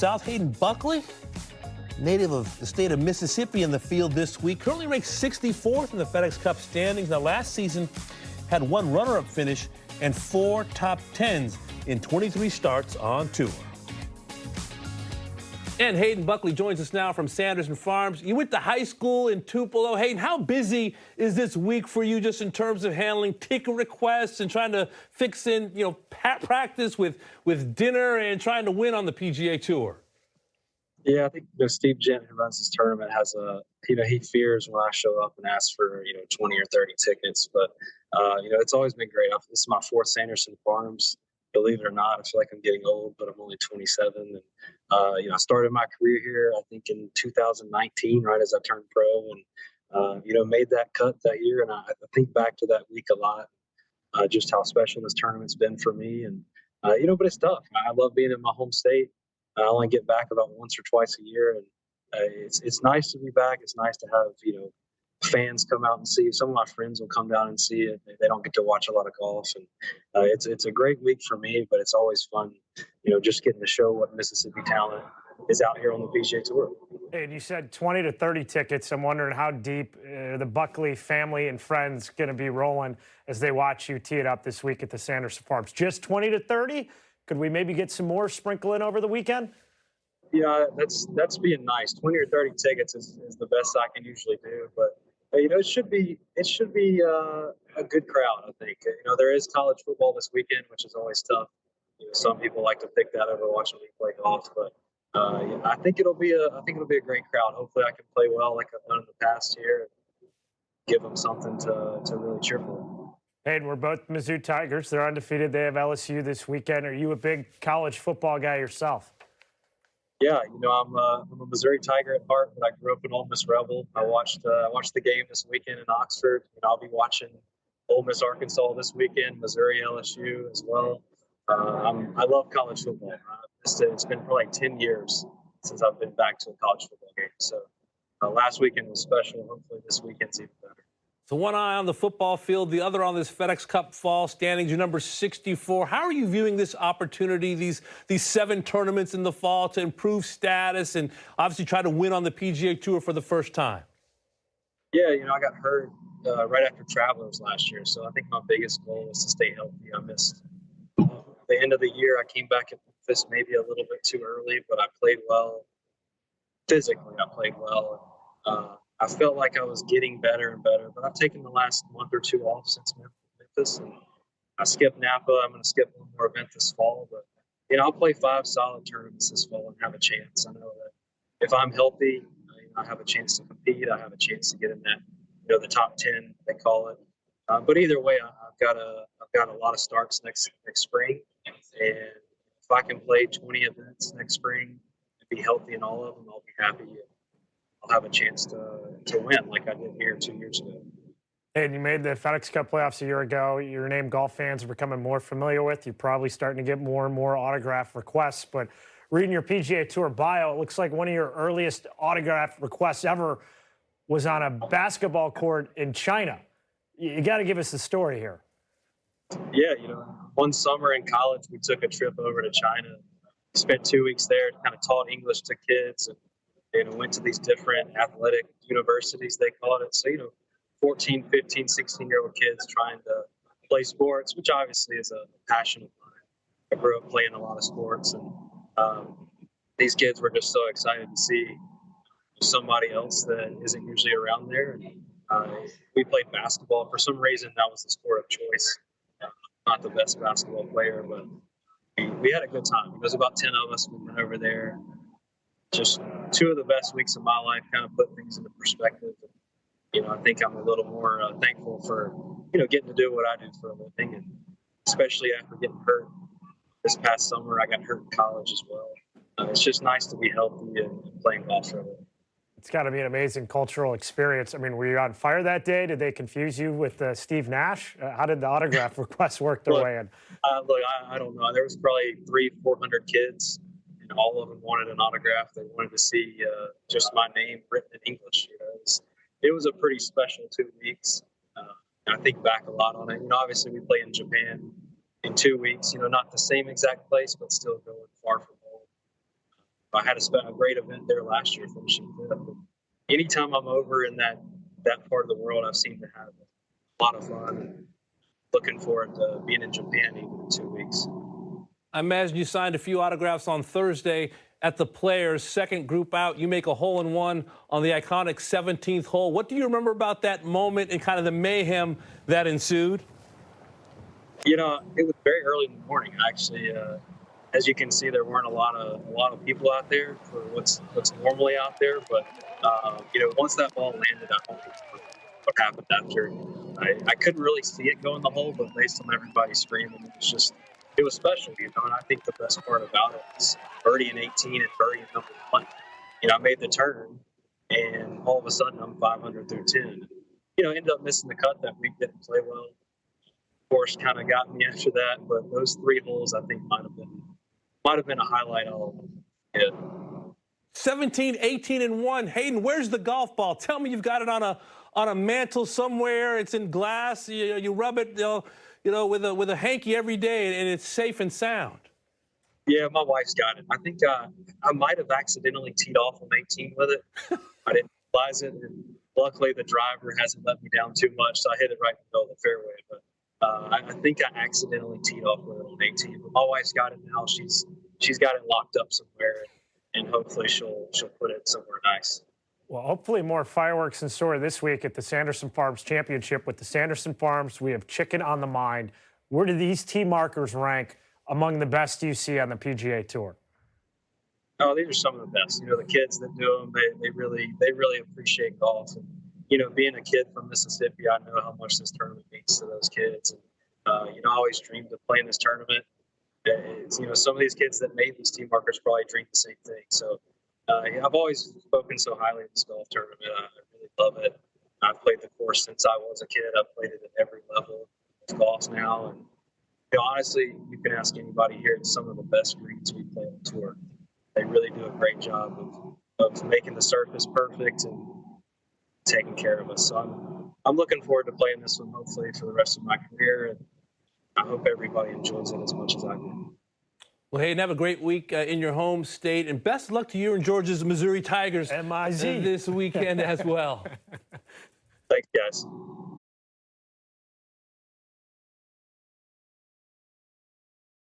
South. Hayden Buckley, native of the state of Mississippi, in the field this week. Currently ranked 64th in the FedEx Cup standings. Now, last season had one runner-up finish and 4 top 10s in 23 starts on tour. And Hayden Buckley joins us now from Sanderson Farms. You went to high school in Tupelo. Hayden, how busy is this week for you just in terms of handling ticket requests and trying to fix in, practice with dinner and trying to win on the PGA Tour? Yeah, I think Steve Gent, who runs this tournament, has he fears when I show up and ask for 20 or 30 tickets. But it's always been great. This is my 4th Sanderson Farms. Believe it or not, I feel like I'm getting old, but I'm only 27. And I started my career here, I think, in 2019, right as I turned pro, and made that cut that year. And I think back to that week a lot, just how special this tournament's been for me. And but it's tough. I love being in my home state. I only get back about once or twice a year, and it's nice to be back. It's nice to have fans come out and see. Some of my friends will come down and see it. They don't get to watch a lot of golf, and it's a great week for me. But it's always fun, just getting to show what Mississippi talent is out here on the PGA Tour. And you said 20 to 30 tickets. I'm wondering how deep the Buckley family and friends going to be rolling as they watch you tee it up this week at the Sanderson Farms. Just 20 to 30? Could we maybe get some more sprinkle in over the weekend? Yeah, that's being nice. 20 or 30 tickets is the best I can usually do, but it should be a good crowd. I think there is college football this weekend, which is always tough. Some people like to pick that over watching me play golf, but I think it'll be a great crowd. Hopefully, I can play well like I've done in the past year, and give them something to really cheer for. Hayden, we're both Mizzou Tigers. They're undefeated. They have LSU this weekend. Are you a big college football guy yourself? Yeah, I'm a Missouri Tiger at heart, but I grew up an Ole Miss Rebel. I watched the game this weekend in Oxford, and I'll be watching Ole Miss Arkansas this weekend, Missouri LSU as well. I love college football. It's been for like 10 years since I've been back to a college football game. So last weekend was special. Hopefully this weekend's even better. So one eye on the football field, the other on this FedEx Cup fall standings. You're number 64. How are you viewing this opportunity, these 7 tournaments in the fall to improve status and obviously try to win on the PGA Tour for the first time? Yeah, I got hurt right after Travelers last year, so I think my biggest goal was to stay healthy. I missed the end of the year. I came back at Memphis maybe a little bit too early, but I played well. Physically, I played well. I felt like I was getting better and better, but I've taken the last month or 2 off since Memphis, and I skipped Napa. I'm going to skip one more event this fall, but I'll play 5 solid tournaments this fall and have a chance. I know that if I'm healthy, I have a chance to compete. I have a chance to get in that, the top 10 they call it. But either way, I've got a lot of starts next spring, and if I can play 20 events next spring and be healthy in all of them, I'll be happy. I'll have a chance to win like I did here 2 years ago. And you made the FedEx Cup playoffs a year ago. Your name golf fans are becoming more familiar with. You're probably starting to get more and more autograph requests. But reading your PGA Tour bio, it looks like one of your earliest autograph requests ever was on a basketball court in China. You got to give us the story here. Yeah, one summer in college, we took a trip over to China. Spent 2 weeks there, kind of taught English to kids, and went to these different athletic universities, they called it. So, 14, 15, 16-year-old kids trying to play sports, which obviously is a passion of mine. I grew up playing a lot of sports, and these kids were just so excited to see somebody else that isn't usually around there. And we played basketball. For some reason, that was the sport of choice. Not the best basketball player, but we had a good time. It was about 10 of us. We went over there. Just 2 of the best weeks of my life, kind of put things into perspective. I think I'm a little more thankful for, getting to do what I do for a living, and especially after getting hurt this past summer. I got hurt in college as well. It's just nice to be healthy and playing golf for a living. It's got to be an amazing cultural experience. I mean, were you on fire that day? Did they confuse you with Steve Nash? How did the autograph requests work their way in? I don't know. There was probably 300-400 kids. And all of them wanted an autograph. They wanted to see just my name written in English. It was a pretty special 2 weeks. I think back a lot on it. Obviously we play in Japan in 2 weeks. Not the same exact place, but still going far from home. I had a great event there last year, finishing fifth. Anytime I'm over in that part of the world, I've seemed to have a lot of fun. And looking forward to being in Japan even in 2 weeks. I imagine you signed a few autographs on Thursday at the Players, second group out. You make a hole-in-one on the iconic 17th hole. What do you remember about that moment and kind of the mayhem that ensued? You know, it was very early in the morning. Actually, as you can see, there weren't a lot of people out there for what's normally out there. But you know, once that ball landed, I don't know what happened after. I couldn't really see it go in the hole, but based on everybody screaming, it was special, you know. And I think the best part about it is birdie in 18 and birdie in number 1. You know, I made the turn, and all of a sudden I'm 500 through 10. You know, ended up missing the cut that week, didn't play well. Course kind of got me after that, but those 3 holes I think might have been a highlight all yeah. 17, 18, and 1. Hayden, where's the golf ball? Tell me you've got it on a mantle somewhere. It's in glass. You rub it, with a hanky every day, and it's safe and sound. Yeah, my wife's got it. I think I might have accidentally teed off on 18 with it. I didn't realize it, and luckily the driver hasn't let me down too much, so I hit it right in the middle of the fairway. But I think I accidentally teed off with it on 18. But my wife's got it now. She's got it locked up somewhere, and hopefully she'll put it somewhere nice. Well, hopefully more fireworks in store this week at the Sanderson Farms Championship. With the Sanderson Farms, we have chicken on the mind. Where do these tee markers rank among the best you see on the PGA Tour? Oh, these are some of the best. You know, the kids that do them, they really appreciate golf. And, you know, being a kid from Mississippi, I know how much this tournament means to those kids. And, you know, I always dreamed of playing this tournament. You know, some of these kids that made these tee markers probably dreamed the same thing. So I've always spoken so highly of this golf tournament. I really love it. I've played the course since I was a kid. I've played it at every level of golf now. And, you know, honestly, you can ask anybody here, it's some of the best greens we play on tour. They really do a great job of making the surface perfect and taking care of us. So I'm looking forward to playing this one, hopefully, for the rest of my career. And I hope everybody enjoys it as much as I do. Well, Hayden, have a great week in your home state, and best of luck to you and Georgia's Missouri Tigers MIZ this weekend as well. Thanks, guys.